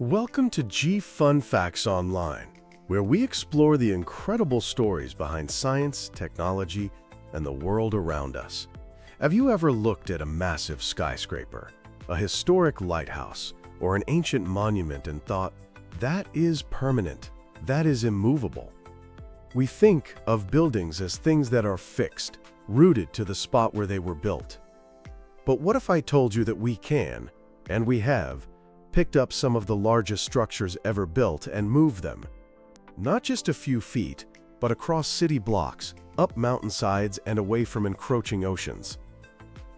Welcome to G Fun Facts Online, where we explore the incredible stories behind science, technology, and the world around us. Have you ever looked at a massive skyscraper, a historic lighthouse, or an ancient monument and thought, that is permanent, that is immovable? We think of buildings as things that are fixed, rooted to the spot where they were built. But what if I told you that we can, and we have, picked up some of the largest structures ever built and moved them? Not just a few feet, but across city blocks, up mountainsides, and away from encroaching oceans.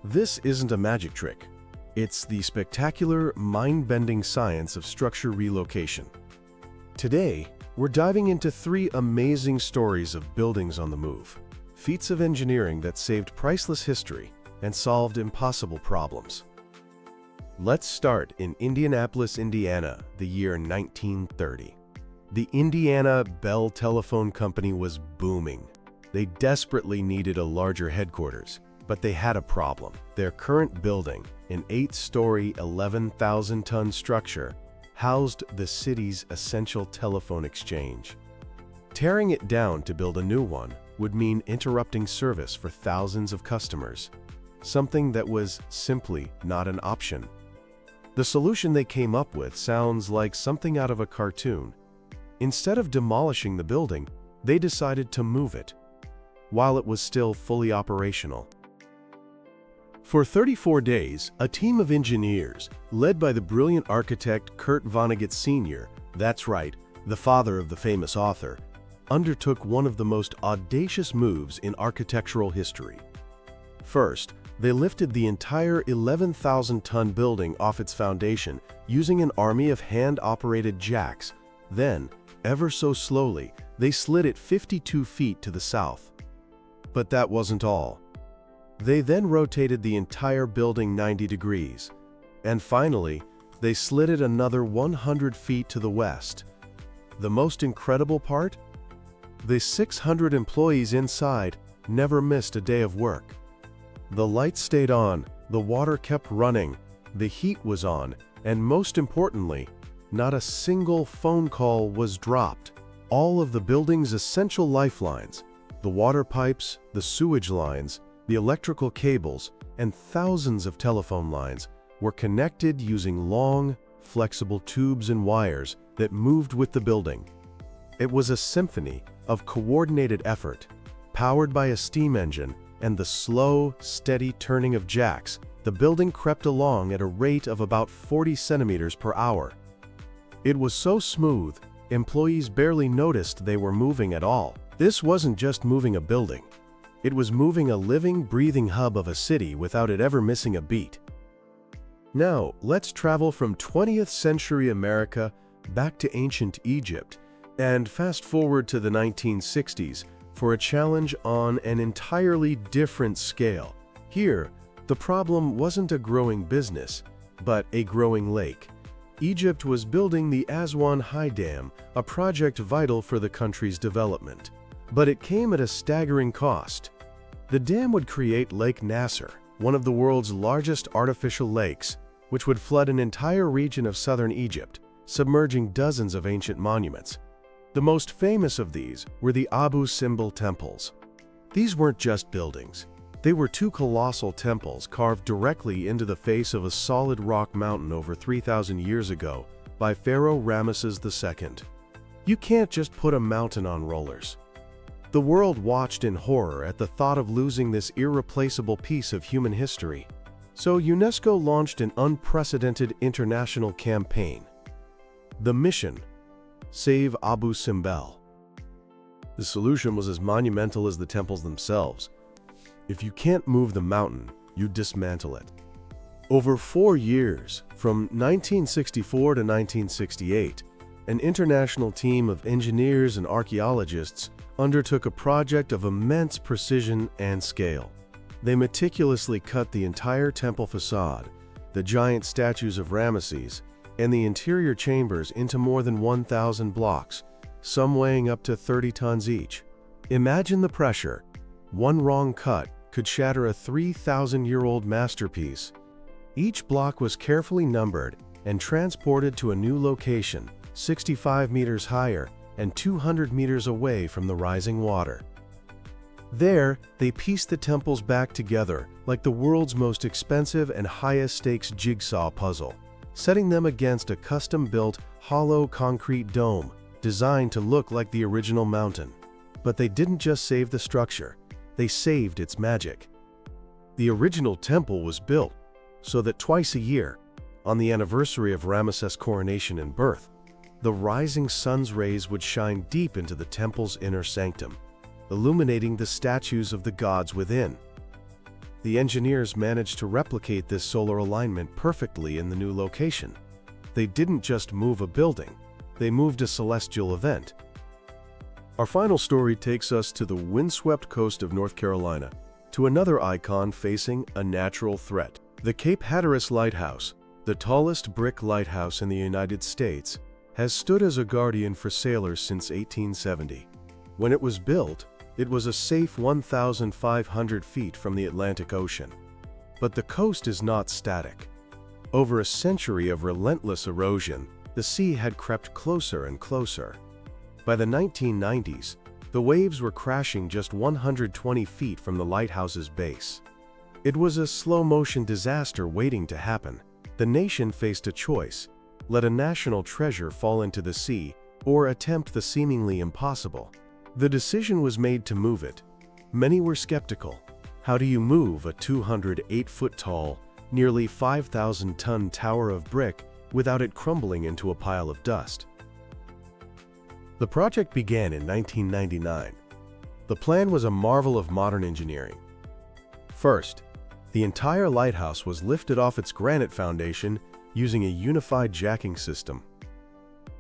This isn't a magic trick. It's the spectacular, mind-bending science of structure relocation. Today, we're diving into 3 amazing stories of buildings on the move, feats of engineering that saved priceless history and solved impossible problems. Let's start in Indianapolis, Indiana, the year 1930. The Indiana Bell Telephone Company was booming. They desperately needed a larger headquarters, but they had a problem. Their current building, an 8-story, 11,000-ton structure, housed the city's essential telephone exchange. Tearing it down to build a new one would mean interrupting service for thousands of customers, something that was simply not an option. The solution they came up with sounds like something out of a cartoon. Instead of demolishing the building, they decided to move it, while it was still fully operational. For 34 days, a team of engineers, led by the brilliant architect Kurt Vonnegut Sr., that's right, the father of the famous author, undertook one of the most audacious moves in architectural history. First, they lifted the entire 11,000-ton building off its foundation using an army of hand-operated jacks. Then, ever so slowly, they slid it 52 feet to the south. But that wasn't all. They then rotated the entire building 90 degrees. And finally, they slid it another 100 feet to the west. The most incredible part? The 600 employees inside never missed a day of work. The lights stayed on, the water kept running, the heat was on, and most importantly, not a single phone call was dropped. All of the building's essential lifelines, the water pipes, the sewage lines, the electrical cables, and thousands of telephone lines were connected using long, flexible tubes and wires that moved with the building. It was a symphony of coordinated effort, powered by a steam engine and the slow, steady turning of jacks. The building crept along at a rate of about 40 centimeters per hour. It was so smooth, employees barely noticed they were moving at all. This wasn't just moving a building. It was moving a living, breathing hub of a city without it ever missing a beat. Now, let's travel from 20th century America back to ancient Egypt and fast forward to the 1960s for a challenge on an entirely different scale. Here, the problem wasn't a growing business, but a growing lake. Egypt was building the Aswan High Dam, a project vital for the country's development. But it came at a staggering cost. The dam would create Lake Nasser, one of the world's largest artificial lakes, which would flood an entire region of southern Egypt, submerging dozens of ancient monuments. The most famous of these were the Abu Simbel temples. These weren't just buildings. They were 2 colossal temples carved directly into the face of a solid rock mountain over 3,000 years ago by Pharaoh Ramesses II. You can't just put a mountain on rollers. The world watched in horror at the thought of losing this irreplaceable piece of human history. So UNESCO launched an unprecedented international campaign. The mission: Save Abu Simbel. The solution was as monumental as the temples themselves. If you can't move the mountain, you dismantle it. Over 4 years, from 1964 to 1968, an international team of engineers and archaeologists undertook a project of immense precision and scale. They meticulously cut the entire temple facade, the giant statues of Ramesses, and the interior chambers into more than 1,000 blocks, some weighing up to 30 tons each. Imagine the pressure. One wrong cut could shatter a 3,000-year-old masterpiece. Each block was carefully numbered and transported to a new location, 65 meters higher and 200 meters away from the rising water. There, they pieced the temples back together like the world's most expensive and highest-stakes jigsaw puzzle, setting them against a custom-built, hollow concrete dome designed to look like the original mountain. But they didn't just save the structure, they saved its magic. The original temple was built so that twice a year, on the anniversary of Ramesses' coronation and birth, the rising sun's rays would shine deep into the temple's inner sanctum, illuminating the statues of the gods within. The engineers managed to replicate this solar alignment perfectly in the new location. They didn't just move a building, they moved a celestial event. Our final story takes us to the windswept coast of North Carolina, to another icon facing a natural threat. The Cape Hatteras Lighthouse, the tallest brick lighthouse in the United States, has stood as a guardian for sailors since 1870. When it was built, it was a safe 1,500 feet from the Atlantic Ocean. But the coast is not static. Over a century of relentless erosion, the sea had crept closer and closer. By the 1990s, the waves were crashing just 120 feet from the lighthouse's base. It was a slow-motion disaster waiting to happen. The nation faced a choice: let a national treasure fall into the sea, or attempt the seemingly impossible. The decision was made to move it. Many were skeptical. How do you move a 208-foot-tall, nearly 5,000-ton tower of brick without it crumbling into a pile of dust? The project began in 1999. The plan was a marvel of modern engineering. First, the entire lighthouse was lifted off its granite foundation using a unified jacking system.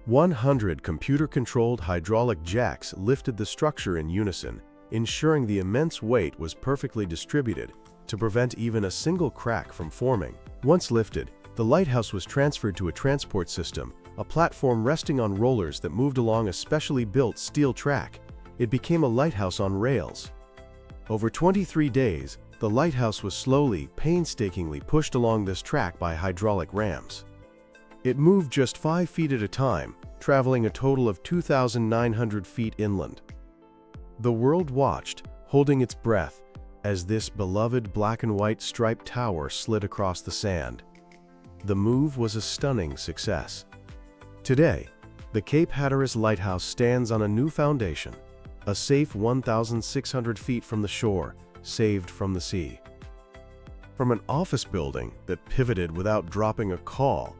100 computer-controlled hydraulic jacks lifted the structure in unison, ensuring the immense weight was perfectly distributed to prevent even a single crack from forming. Once lifted, the lighthouse was transferred to a transport system, a platform resting on rollers that moved along a specially built steel track. It became a lighthouse on rails. Over 23 days, the lighthouse was slowly, painstakingly pushed along this track by hydraulic rams. It moved just 5 feet at a time, traveling a total of 2,900 feet inland. The world watched, holding its breath, as this beloved black and white striped tower slid across the sand. The move was a stunning success. Today, the Cape Hatteras Lighthouse stands on a new foundation, a safe 1,600 feet from the shore, saved from the sea. From an office building that pivoted without dropping a call,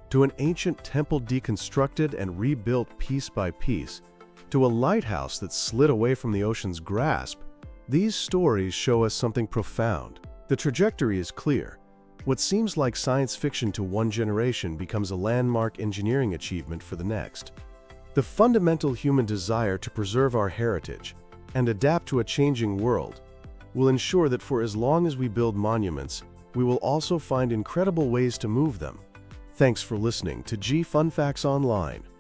to an ancient temple deconstructed and rebuilt piece by piece, to a lighthouse that slid away from the ocean's grasp, these stories show us something profound. The trajectory is clear. What seems like science fiction to one generation becomes a landmark engineering achievement for the next. The fundamental human desire to preserve our heritage and adapt to a changing world will ensure that for as long as we build monuments, we will also find incredible ways to move them. Thanks for listening to Fun Facts Online.